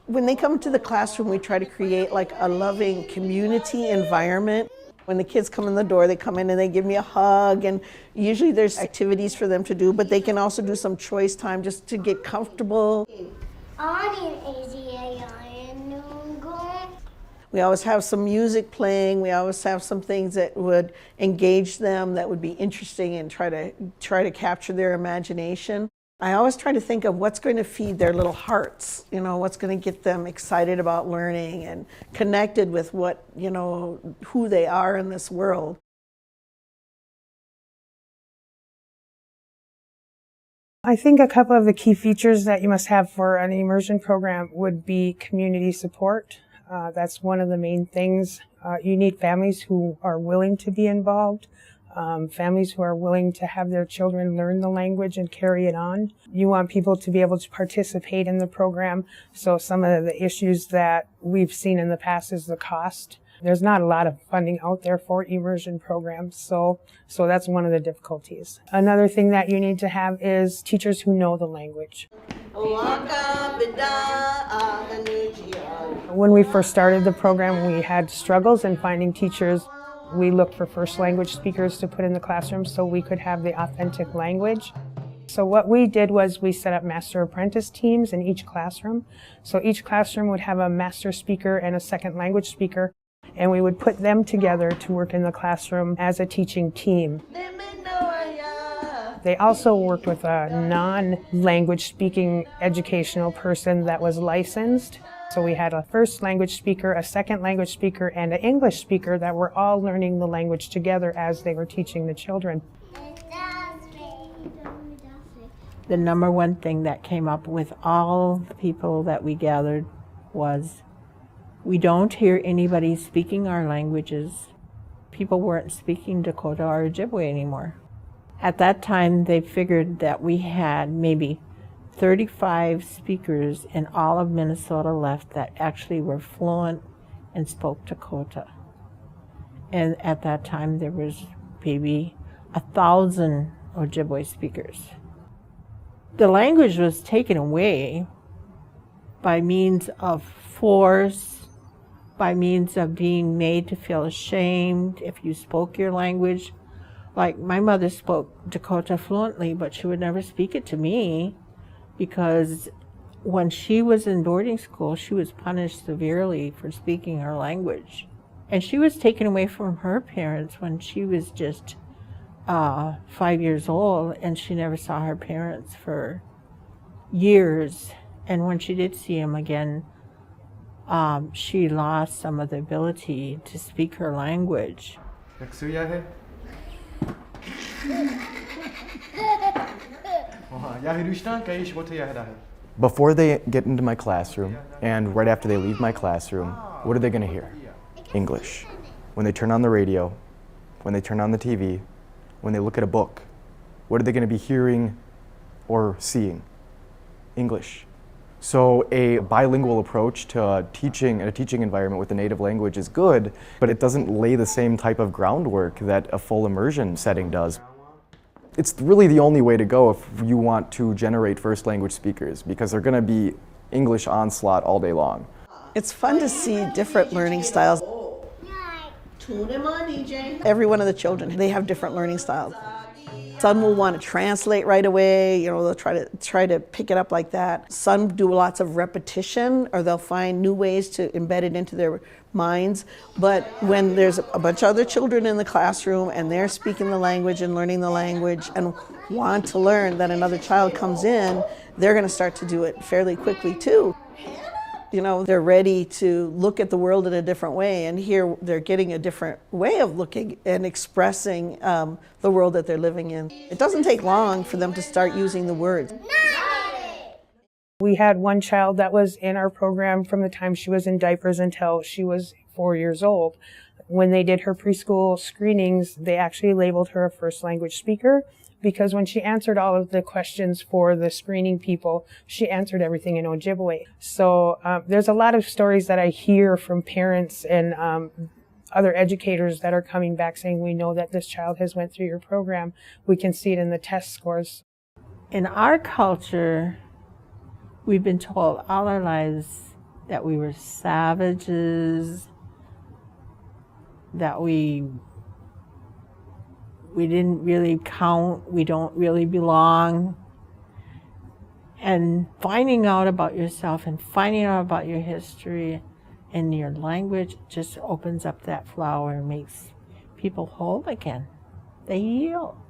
When they come to the classroom, we try to create like a loving community environment. When the kids come in the door, they come in and they give me a hug, and usually there's activities for them to do, but they can also do some choice time just to get comfortable. We always have some music playing. We always have some things that would engage them, that would be interesting, and try to capture their imagination. I always try to think of what's going to feed their little hearts, what's going to get them excited about learning and connected with what, who they are in this world. I think a couple of the key features that you must have for an immersion program would be community support. That's one of the main things. You need families who are willing to be involved, families who are willing to have their children learn the language and carry it on. You want people to be able to participate in the program. So some of the issues that we've seen in the past is the cost. There's not a lot of funding out there for immersion programs, so that's one of the difficulties. Another thing that you need to have is teachers who know the language. When we first started the program, we had struggles in finding teachers. We looked for first language speakers to put in the classroom so we could have the authentic language. So what we did was we set up master apprentice teams in each classroom. So each classroom would have a master speaker and a second language speaker, and we would put them together to work in the classroom as a teaching team. They also worked with a non-language speaking educational person that was licensed. So we had a first language speaker, a second language speaker, and an English speaker that were all learning the language together as they were teaching the children. The number one thing that came up with all the people that we gathered was, we don't hear anybody speaking our languages. People weren't speaking Dakota or Ojibwe anymore. At that time, they figured that we had maybe 35 speakers in all of Minnesota left that actually were fluent and spoke Dakota. And at that time, there was maybe 1,000 Ojibwe speakers. The language was taken away by means of force, by means of being made to feel ashamed if you spoke your language. Like, my mother spoke Dakota fluently, but she would never speak it to me, because when she was in boarding school, she was punished severely for speaking her language. And she was taken away from her parents when she was just 5 years old, and she never saw her parents for years. And when she did see them again, she lost some of the ability to speak her language. Before they get into my classroom and right after they leave my classroom, what are they going to hear? English. When they turn on the radio, when they turn on the TV, when they look at a book, what are they going to be hearing or seeing? English. So a bilingual approach to teaching in a teaching environment with a native language is good, but it doesn't lay the same type of groundwork that a full immersion setting does. It's really the only way to go if you want to generate first language speakers, because they're going to be English onslaught all day long. It's fun to see different learning styles. Every one of the children, they have different learning styles. Some will want to translate right away, they'll try to pick it up like that. Some do lots of repetition, or they'll find new ways to embed it into their minds. But when there's a bunch of other children in the classroom and they're speaking the language and learning the language and want to learn, then another child comes in, they're going to start to do it fairly quickly too. They're ready to look at the world in a different way, and here they're getting a different way of looking and expressing the world that they're living in. It doesn't take long for them to start using the words. We had one child that was in our program from the time she was in diapers until she was 4 years old. When they did her preschool screenings, they actually labeled her a first language speaker, because when she answered all of the questions for the screening people, she answered everything in Ojibwe. So there's a lot of stories that I hear from parents and other educators that are coming back saying, we know that this child has went through your program. We can see it in the test scores. In our culture, we've been told all our lives that we were savages, that we didn't really count, we don't really belong. And finding out about yourself and finding out about your history and your language just opens up that flower and makes people whole again. They heal.